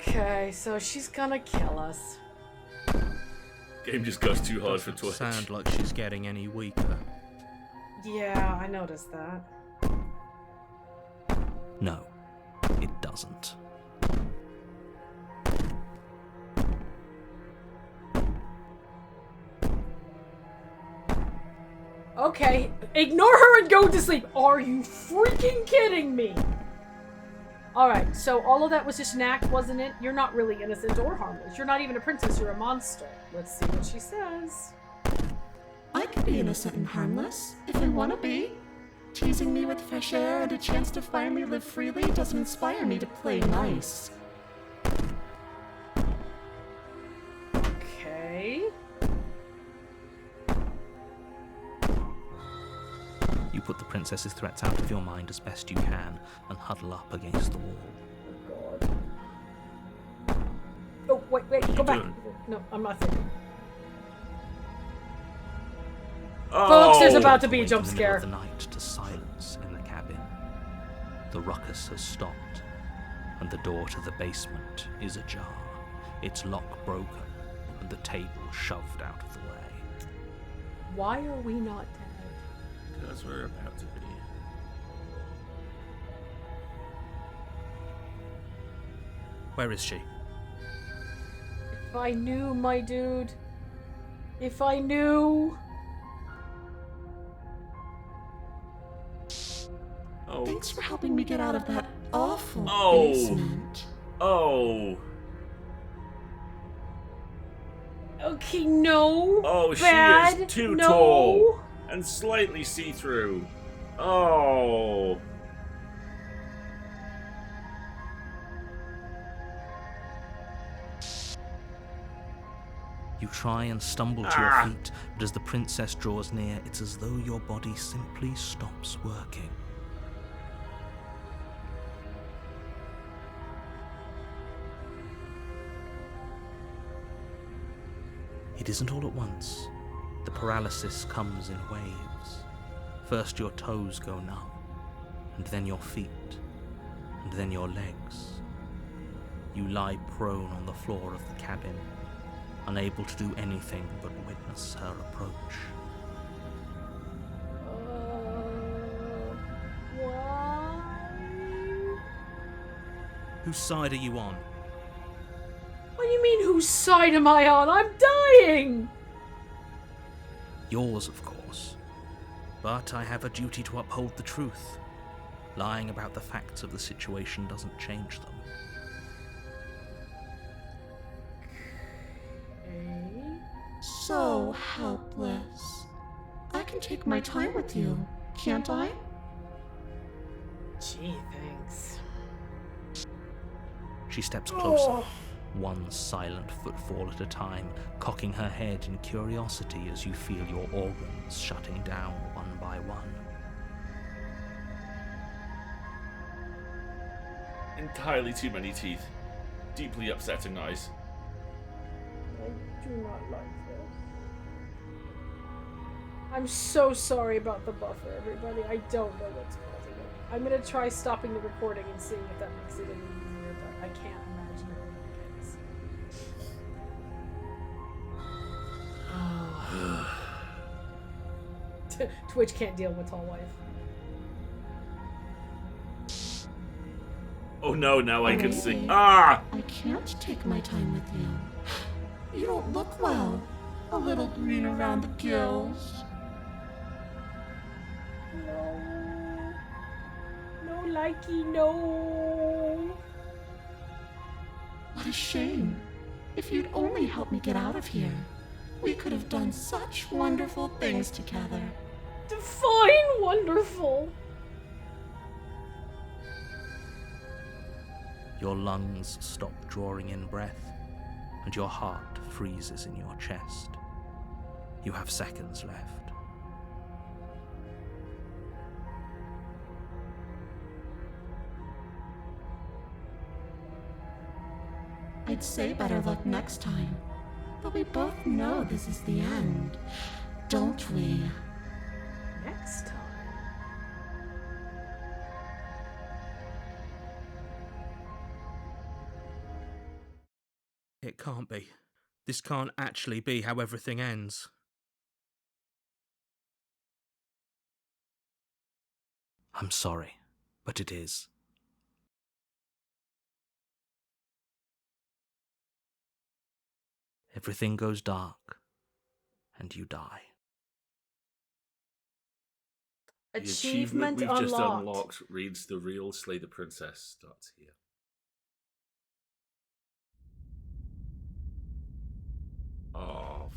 Okay, so she's gonna kill us. Game just goes too hard for Doesn't Twitch. sound like she's getting any weaker. Yeah, I noticed that. No, it doesn't. Okay, ignore her and go to sleep. Are you freaking kidding me? Alright, so all of that was just an act, wasn't it? You're not really innocent or harmless. You're not even a princess, you're a monster. Let's see what she says. I could be innocent and harmless, if I want to be. Teasing me with fresh air and a chance to finally live freely doesn't inspire me to play nice. Okay. You put the princess's threats out of your mind as best you can and huddle up against the wall. Oh, God. Oh, wait, go back. No, I'm not thinking. Oh! Folks, there's about to be a Wait jump in the middle scare. of the night to silence in the cabin. The ruckus has stopped, and the door to the basement is ajar, its lock broken, and the table shoved out of the way. Why are we not dead? Because we're about to be. Where is she? If I knew, my dude. If I knew. Oh. Thanks for helping me get out of that awful Oh. basement. Oh. Okay, no. Oh, Bad. she is too no. tall and slightly see-through. Oh. You try and stumble to your feet, but as the princess draws near, it's as though your body simply stops working. It isn't all at once. The paralysis comes in waves. First your toes go numb, and then your feet, and then your legs. You lie prone on the floor of the cabin, unable to do anything but witness her approach. Why? Whose side are you on? What do you mean, whose side am I on? I'm dying! Yours, of course. But I have a duty to uphold the truth. Lying about the facts of the situation doesn't change them. Okay. So helpless. I can take my time with you, can't I? Gee, thanks. She steps closer, Oh. one silent footfall at a time, cocking her head in curiosity as you feel your organs shutting down one by one. Entirely too many teeth. Deeply upsetting eyes. I do not like this. I'm so sorry about the buffer, everybody. I don't know what's causing it. I'm gonna try stopping the recording and seeing if that makes it any easier, but I can't imagine it being the case. Oh. Twitch can't deal with tall wife. Oh no, now I can see. Alright. Ah! I can't take my time with you. You don't look well. A little green around the gills. No. No, likey, no. What a shame. If you'd only helped me get out of here, we could have done such wonderful things together. Define wonderful. Your lungs stop drawing in breath, and your heart freezes in your chest. You have seconds left. I'd say better luck next time, but we both know this is the end, don't we? Next time. It can't be. This can't actually be how everything ends. I'm sorry, but it is. Everything goes dark, and you die. The Achievement we've unlocked. just unlocked reads the real Slay the Princess starts here. Oh,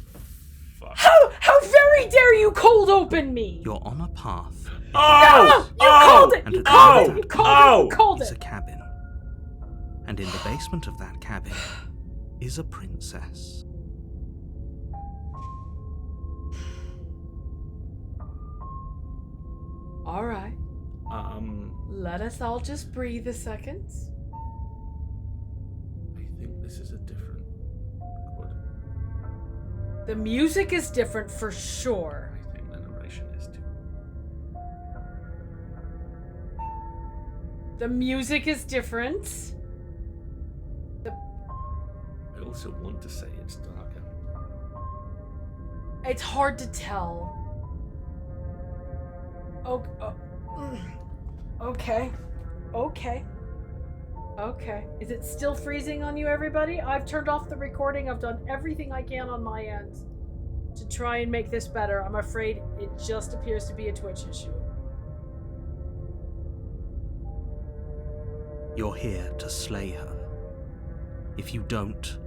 fuck. How very dare you cold open me? You're on a path. Oh! You called it! And You at called the it! You back called it! You called is a it! cabin. And in the basement of that cabin is a princess. Alright. Let us all just breathe a second. I think this is a different recording. The music is different for sure. I think the narration is too. The music is different. I also want to say it's darker. It's hard to tell. Okay. Okay. Is it still freezing on you, everybody? I've turned off the recording. I've done everything I can on my end to try and make this better. I'm afraid it just appears to be a Twitch issue. You're here to slay her. If you don't,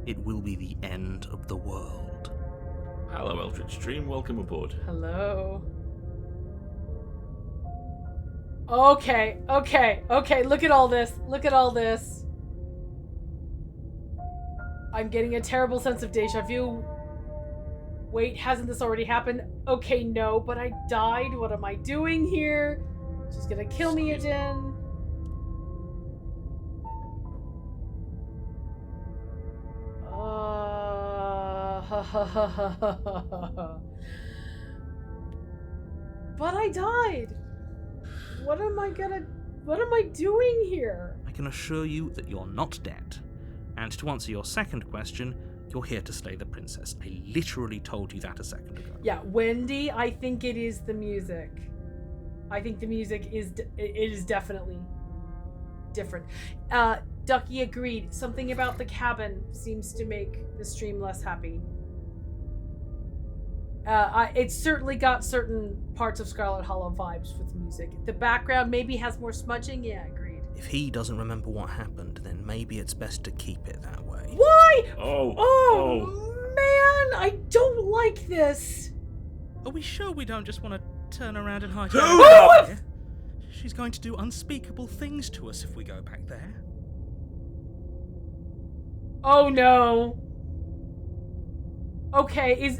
it will be the end of the world. Hello, Eldritch Dream. Welcome aboard. Hello. Okay. Look at all this. I'm getting a terrible sense of deja vu. Wait, hasn't this already happened? Okay, no, but I died. What am I doing here? She's gonna kill me again. But I died. What am I doing here? I can assure you that you're not dead. And to answer your second question, you're here to slay the princess. I literally told you that a second ago. Yeah, Wendy, I think it is the music. I think the music is definitely different. Ducky agreed. Something about the cabin seems to make the stream less happy. It's certainly got certain parts of Scarlet Hollow vibes with music. The background maybe has more smudging. Yeah, agreed. If he doesn't remember what happened, then maybe it's best to keep it that way. Why? Oh, Man, I don't like this. Are we sure we don't just want to turn around and hide Hold her? She's going to do unspeakable things to us if we go back there. Oh no. Okay,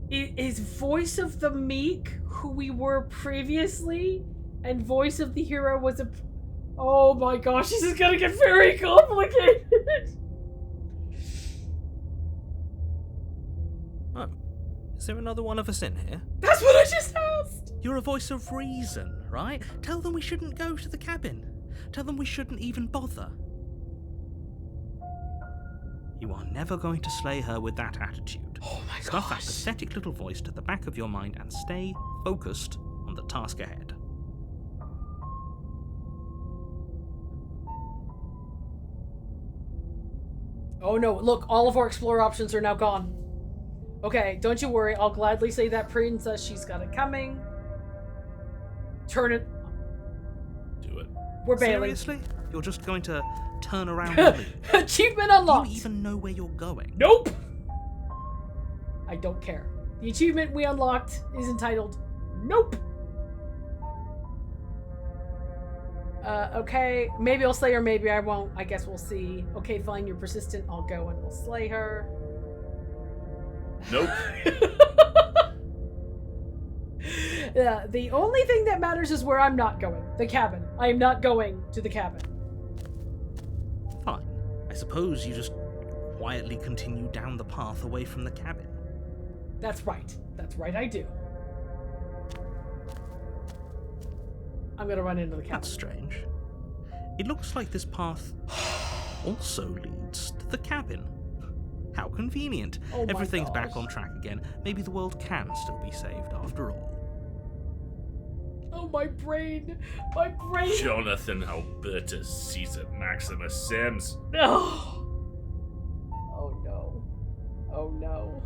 is Voice of the Meek who we were previously, and Voice of the Hero was a... Oh my gosh, this is gonna get very complicated. Oh, is there another one of us in here? That's what I just asked. You're a voice of reason, right? Tell them we shouldn't go to the cabin. Tell them we shouldn't even bother. You are never going to slay her with that attitude. Oh my Stuff that gosh. pathetic little voice to the back of your mind and stay focused on the task ahead. Oh no, look, all of our explore options are now gone. Okay, don't you worry, I'll gladly say that princess, she's got it coming. Turn it. do it. We're bailing. Seriously? You're just going to turn around and leave? Achievement Do unlocked. you even know where you're going? Nope! I don't care. The achievement we unlocked is entitled Nope! Okay, maybe I'll slay her, maybe I won't. I guess we'll see. Okay, fine, you're persistent. I'll go and we'll slay her. Nope. Yeah, the only thing that matters is where I'm not going. The cabin. I am not going to the cabin. Fine. I suppose you just quietly continue down the path away from the cabin. That's right. That's right, I do. I'm gonna run into the cabin. That's strange. It looks like this path also leads to the cabin. How convenient. Oh my Everything's gosh. back on track again. Maybe the world can still be saved after all. Oh, my brain. My brain. Jonathan Albertus Caesar Maximus Sims. Oh. Oh, no. Oh, no.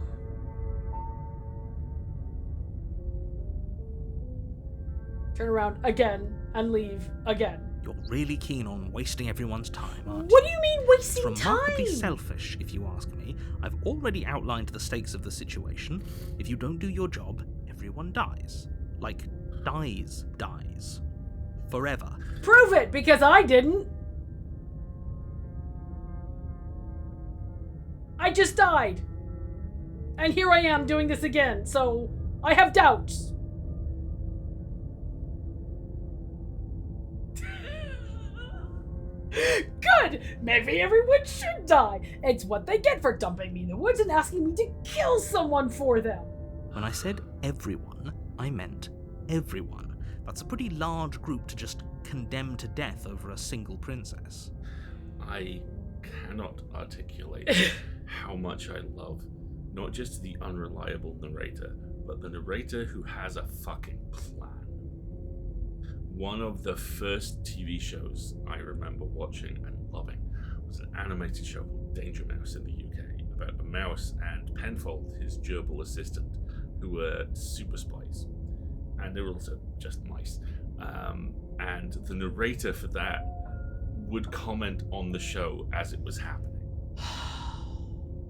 Turn around again and leave again. You're really keen on wasting everyone's time, aren't What you? do you mean It's wasting remarkably time? selfish, if you ask me. I've already outlined the stakes of the situation. If you don't do your job, everyone dies. Like, dies. Forever. Prove it, because I didn't. I just died. And here I am doing this again, so I have doubts. Good! Maybe everyone should die. It's what they get for dumping me in the woods and asking me to kill someone for them. When I said everyone, I meant everyone. That's a pretty large group to just condemn to death over a single princess. I cannot articulate how much I love not just the unreliable narrator, but the narrator who has a fucking plan. One of the first TV shows I remember watching and loving was an animated show called Danger Mouse in the UK, about a mouse and Penfold, his gerbil assistant, who were super spies. And they were also just nice. And the narrator for that would comment on the show as it was happening.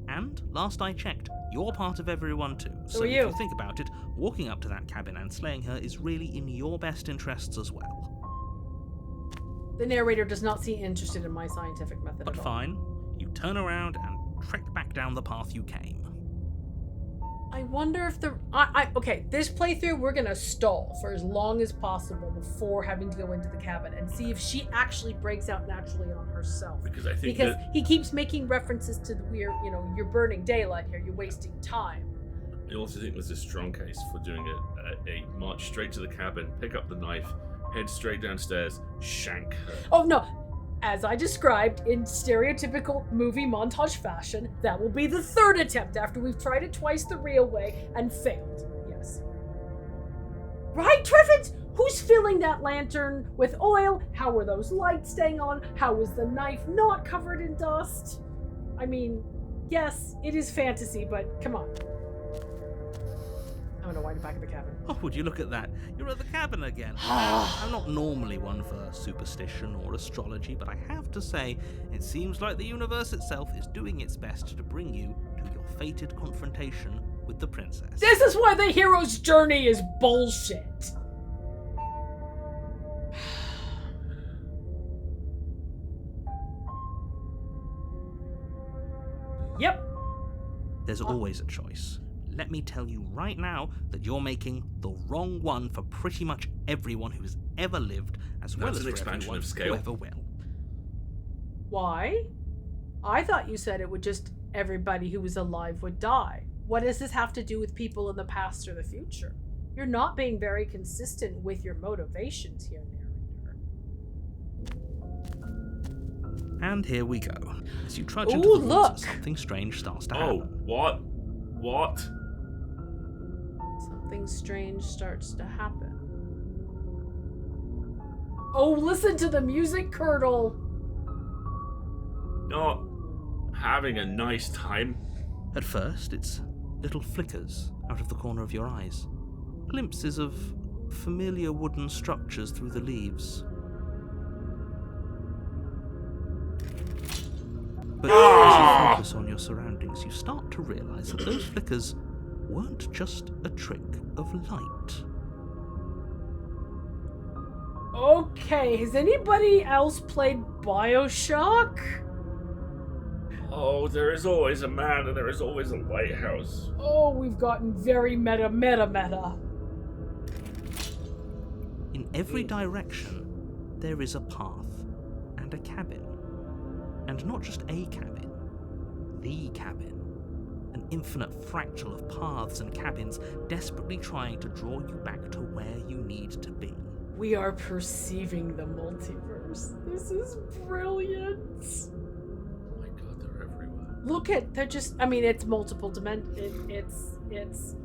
And, last I checked, you're part of everyone too. So are if you. you think about it, walking up to that cabin and slaying her is really in your best interests as well. The narrator does not seem interested in my scientific method But at all. fine, you turn around and trek back down the path you came. I wonder if okay, this playthrough we're gonna stall for as long as possible before having to go into the cabin and see if she actually breaks out naturally on herself. Because I think Because that he keeps making references to the weird, you're burning daylight here, you're wasting time. I also think there's a strong case for doing a march straight to the cabin, pick up the knife, head straight downstairs, shank her. Oh no, as I described in stereotypical movie montage fashion, that will be the third attempt after we've tried it twice the real way and failed. Yes. Right, Triffids? Who's filling that lantern with oil? How were those lights staying on? How was the knife not covered in dust? I mean, yes, it is fantasy, but come on. I'm gonna wind it back in the cabin. Oh, would you look at that? You're at the cabin again. I'm not normally one for superstition or astrology, but I have to say, it seems like the universe itself is doing its best to bring you to your fated confrontation with the princess. This is why the hero's journey is bullshit. Yep. There's always a choice. Let me tell you right now that you're making the wrong one for pretty much everyone who has ever lived, as well That's as an for expansion everyone of scale. who ever will. Why? I thought you said it would just everybody who was alive would die. What does this have to do with people in the past or the future? You're not being very consistent with your motivations here, narrator. And here we go. As you trudge Ooh, into the look! woods, something strange starts to Oh, happen. what? What? Something strange starts to happen. Oh, listen to the music, Curdle! Not having a nice time. At first, it's little flickers out of the corner of your eyes. Glimpses of familiar wooden structures through the leaves. But as you focus on your surroundings, you start to realize that those flickers weren't just a trick of light. Okay, has anybody else played BioShock? Oh, there is always a man and there is always a lighthouse. Oh, we've gotten very meta. In every direction, there is a path and a cabin. And not just a cabin, the cabin. An infinite fractal of paths and cabins desperately trying to draw you back to where you need to be. We are perceiving the multiverse. This is brilliant. Look at, they're just, I mean, it's multiple it's,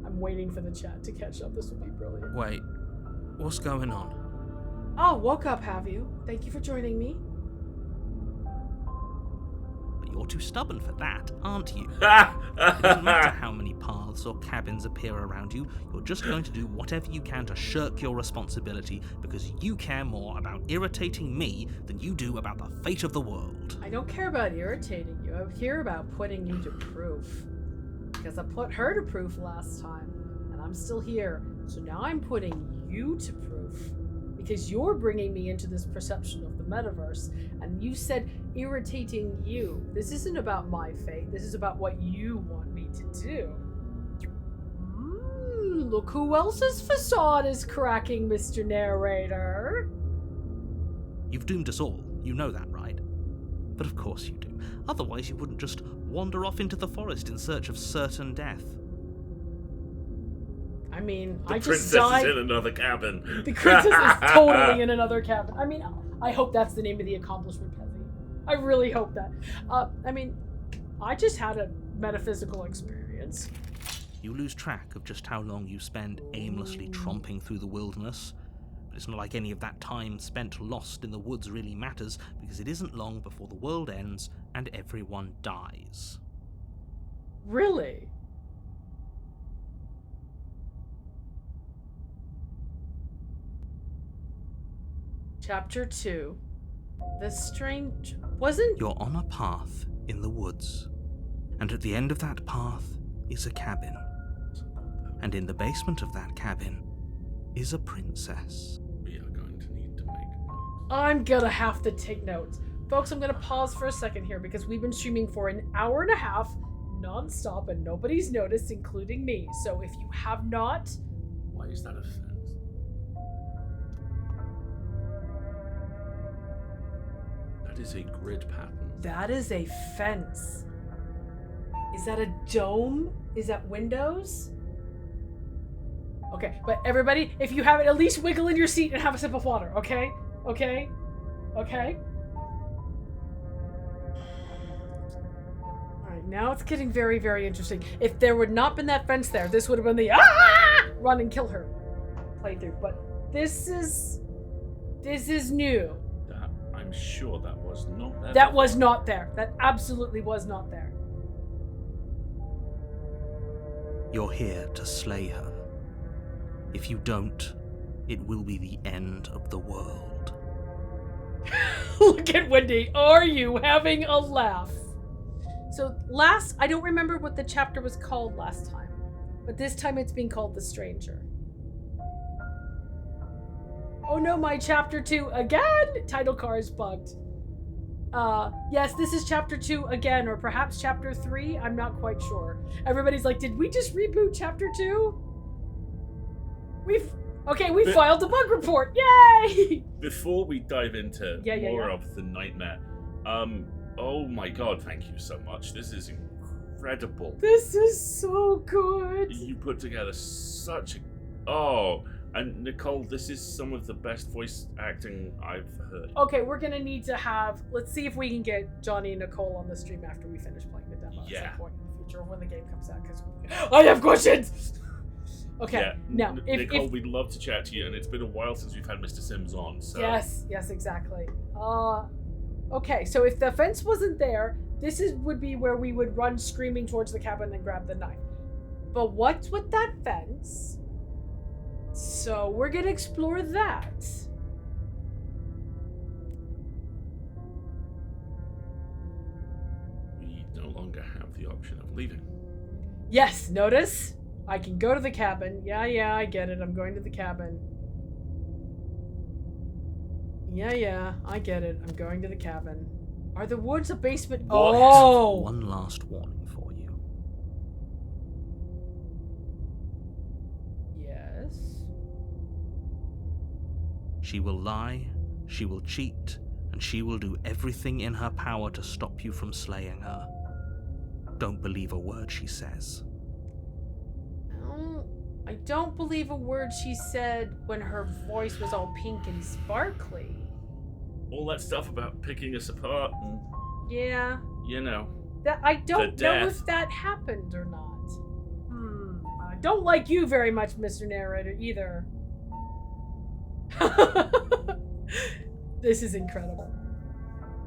I'm waiting for the chat to catch up. This will be brilliant. Wait, what's going on? Oh, woke up, have you? Thank you for joining me. But you're too stubborn for that, aren't you? It doesn't matter how many paths or cabins appear around you, you're just going to do whatever you can to shirk your responsibility because you care more about irritating me than you do about the fate of the world. I don't care about irritating you. I care about putting you to proof. Because I put her to proof last time, and I'm still here. So now I'm putting you to proof. Because you're bringing me into this perception of the metaverse, and you said irritating you. This isn't about my fate. This is about what you want me to do. Look who else's facade is cracking, Mr. Narrator. You've doomed us all. You know that, right? But of course you do. Otherwise you wouldn't just wander off into the forest in search of certain death. I mean, The I just princess died. is in another cabin. The princess is totally in another cabin. I mean, I hope that's the name of the accomplishment, Pezzy. I really hope that. I mean, I just had a metaphysical experience. You lose track of just how long you spend aimlessly tromping through the wilderness. But it's not like any of that time spent lost in the woods really matters, because it isn't long before the world ends and everyone dies. Really? Chapter 2. The strange... Wasn't... You're on a path in the woods, and at the end of that path is a cabin. And in the basement of that cabin is a princess. We are going to need to make notes. I'm gonna have to take notes. Folks, I'm gonna pause for a second here because we've been streaming for an hour and a half non-stop and nobody's noticed, including me. So if you have not... Why is that a fence? That is a grid pattern. That is a fence. Is that a dome? Is that windows? Okay, but everybody, if you have it, at least wiggle in your seat and have a sip of water, okay? Okay? Okay? Alright, now it's getting very, very interesting. If there would not been that fence there, this would have been the run and kill her playthrough. But this is new. That, I'm sure that was not there. That was not there. That absolutely was not there. You're here to slay her. If you don't, it will be the end of the world. Look at Wendy. Are you having a laugh? So I don't remember what the chapter was called last time, but this time it's being called The Stranger. Oh no, my chapter 2 again? Title car is bugged. Yes, this is chapter 2 again, or perhaps chapter 3. I'm not quite sure. Everybody's like, did we just reboot chapter 2? We filed a bug report. Yay! Before we dive into more yeah. of the nightmare, oh my god, thank you so much. This is incredible. This is so good. You put together such a... and Nicole, this is some of the best voice acting I've heard. Okay, we're gonna need to have... Let's see if we can get Johnny and Nicole on the stream after we finish playing the demo at some point in the future, when the game comes out, because I have questions! Okay, yeah, now, Nicole, we'd love to chat to you, and it's been a while since we've had Mr. Sims on, so... Yes, exactly. Okay, so if the fence wasn't there, would be where we would run screaming towards the cabin and grab the knife. But what's with that fence? So we're gonna explore that. We no longer have the option of leaving. Yes, notice? I can go to the cabin. Yeah, I get it. I'm going to the cabin. Yeah, I get it. I'm going to the cabin. Are the woods a basement? I Oh! have one last warning for you. Yes. She will lie, she will cheat, and she will do everything in her power to stop you from slaying her. Don't believe a word she says. I don't believe a word she said when her voice was all pink and sparkly. All that stuff about picking us apart and, Yeah. you know. That I don't The know death. if that happened or not. I don't like you very much, Mr. Narrator, either. This is incredible.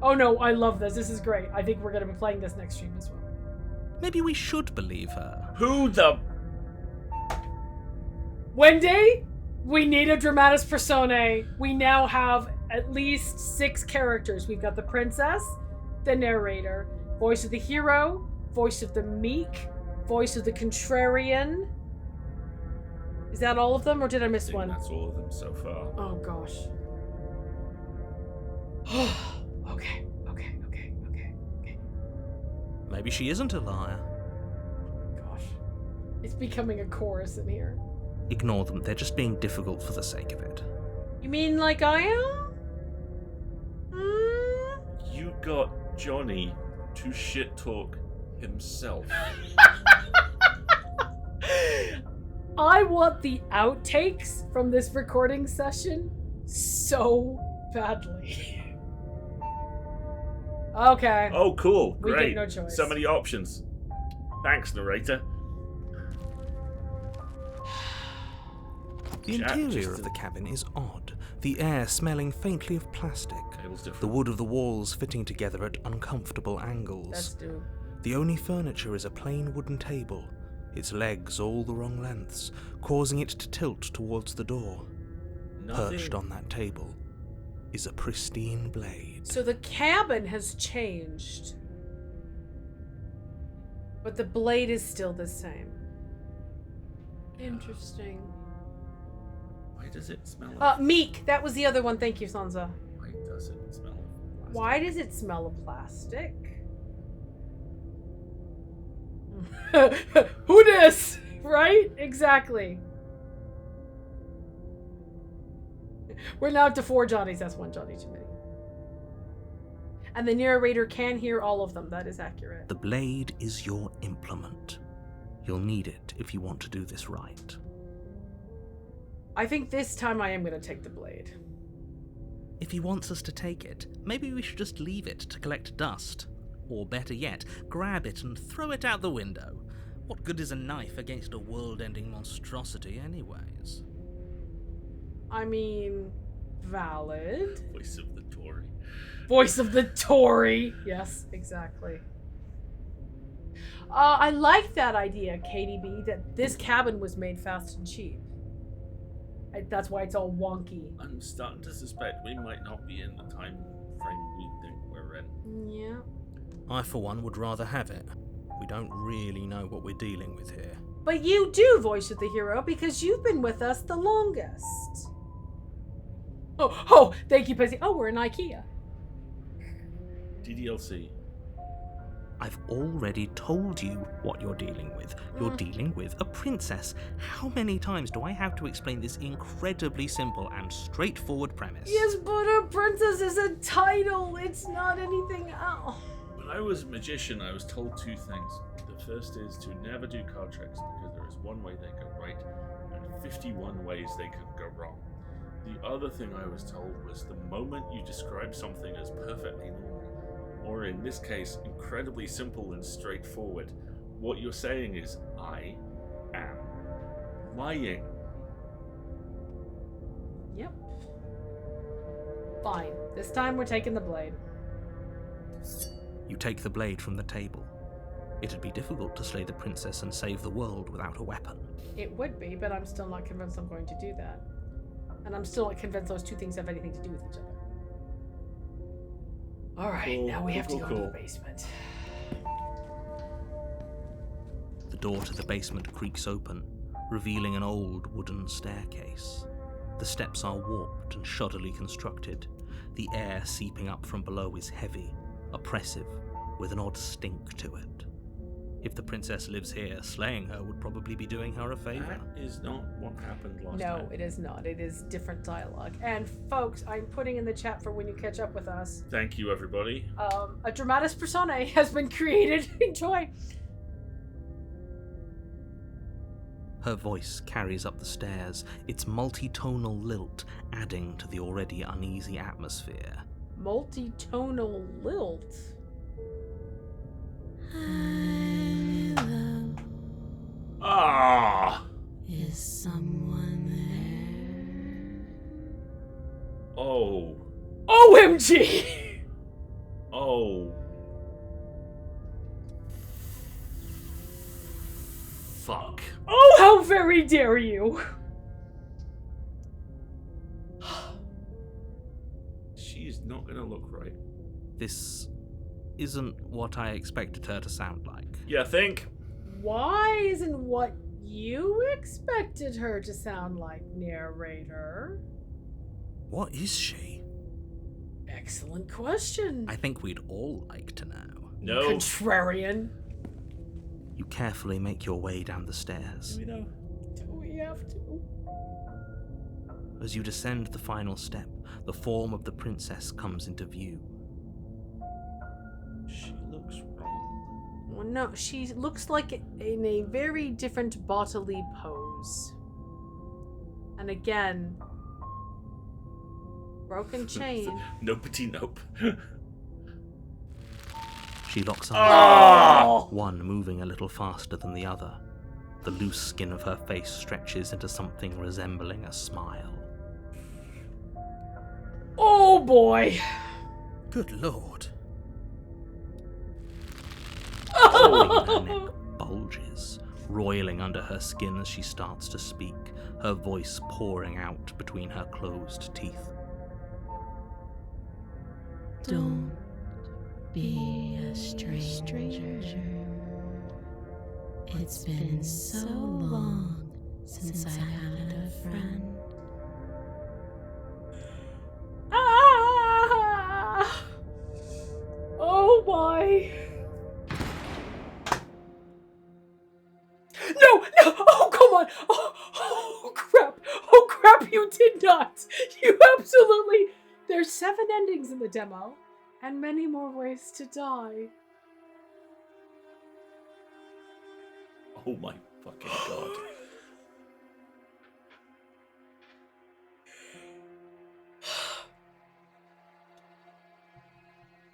Oh no, I love this. This is great. I think we're going to be playing this next stream as well. Maybe we should believe her. Who the... Wendy, we need a dramatis personae. We now have at least 6 characters. We've got the princess, the narrator, voice of the hero, voice of the meek, voice of the contrarian. Is that all of them, or did I miss one? That's all of them so far. Oh gosh. Okay. Maybe she isn't a liar. Gosh. It's becoming a chorus in here. Ignore them, they're just being difficult for the sake of it. You mean like I am? You got Johnny to shit talk himself. I want the outtakes from this recording session so badly. Okay. Oh, cool. We get Great. no choice. So many options. Thanks, narrator. The Chat, interior just of the cabin is odd, the air smelling faintly of plastic, Cable's different. the wood of the walls fitting together at uncomfortable angles. That's due. The only furniture is a plain wooden table, its legs all the wrong lengths, causing it to tilt towards the door. Nothing. Perched on that table is a pristine blade. So the cabin has changed, but the blade is still the same. Interesting. Why does it smell of... Meek. That was the other one. Thank you, Sansa. Why does it smell of plastic? Why does it smell of plastic? Who dis? Right? Exactly. We're now up to 4 Johnnies. That's 1 Johnny too many. And the narrator can hear all of them. That is accurate. The blade is your implement. You'll need it if you want to do this right. I think this time I am going to take the blade. If he wants us to take it, maybe we should just leave it to collect dust. Or better yet, grab it and throw it out the window. What good is a knife against a world-ending monstrosity anyways? I mean, valid. Voice of the Tory. Voice of the Tory. Yes, exactly. I like that idea, KDB, that this cabin was made fast and cheap. That's why it's all wonky. I'm starting to suspect we might not be in the time frame we think we're in. Yeah. I, for one, would rather have it. We don't really know what we're dealing with here. But you do, voice of the hero, because you've been with us the longest. Oh, thank you, Pezzy. Oh, we're in IKEA. DDLC. I've already told you what you're dealing with. You're dealing with a princess. How many times do I have to explain this incredibly simple and straightforward premise? Yes, but a princess is a title. It's not anything else. When I was a magician, I was told 2 things. The first is to never do card tricks because there is one way they go right and 51 ways they could go wrong. The other thing I was told was the moment you describe something as perfectly normal, or in this case, incredibly simple and straightforward, what you're saying is, I am lying. Yep. Fine. This time we're taking the blade. You take the blade from the table. It'd be difficult to slay the princess and save the world without a weapon. It would be, but I'm still not convinced I'm going to do that. And I'm still not convinced those 2 things have anything to do with each other. Alright, Cool, now we have to go cool. to the basement. The door to the basement creaks open, revealing an old wooden staircase. The steps are warped and shoddily constructed. The air seeping up from below is heavy, oppressive, with an odd stink to it. If the princess lives here, slaying her would probably be doing her a favor. That is not what happened last time. No, it is not. It is different dialogue. And folks, I'm putting in the chat for when you catch up with us. Thank you, everybody. A dramatis personae has been created. Enjoy. Her voice carries up the stairs, its multi-tonal lilt adding to the already uneasy atmosphere. Multi-tonal lilt. I love. Ah! Is someone there? Oh. OMG! Oh. Fuck. Oh, how very dare you! She's not gonna look right. This isn't what I expected her to sound like. Yeah, think. Why isn't what you expected her to sound like, narrator? What is she? Excellent question. I think we'd all like to know. No. Contrarian. You carefully make your way down the stairs. Do we know? Do we have to? As you descend the final step, the form of the princess comes into view. She looks wrong. Well, no, she looks like in a very different bodily pose. And again, broken chain. Nopety nope. She locks eyes, Ah! one moving a little faster than the other. The loose skin of her face stretches into something resembling a smile. Oh boy! Good lord. Oh! Her neck bulges, roiling under her skin as she starts to speak, her voice pouring out between her closed teeth. Don't be a stranger. It's been so long since I had a friend. Ah! Oh my! No! No! Oh, come on! Oh crap! Oh crap! You did not! You absolutely... There's 7 endings in the demo, and many more ways to die. Oh my fucking god.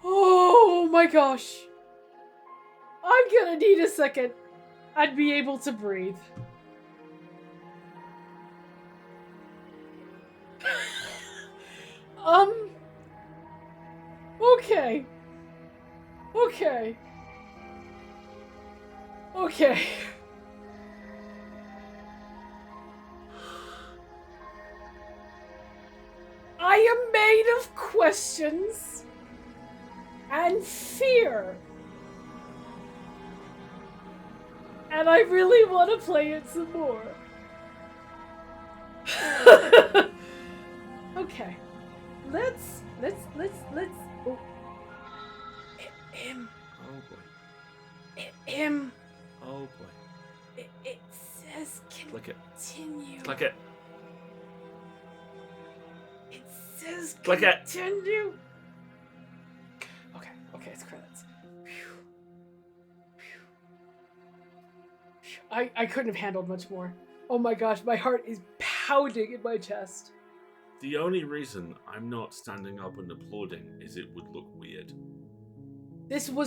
Oh my gosh! I'm gonna need a second. I'd be able to breathe. Okay. Okay. Okay. I am made of questions and fear. And I really want to play it some more. Okay. Let's oh. Him. Oh boy. Him. Oh boy. It says Click it. continue. Click it. It says Click it. continue. Okay, it's credits. Phew. I couldn't have handled much more. Oh my gosh, my heart is pounding in my chest. The only reason I'm not standing up and applauding is it would look weird. This was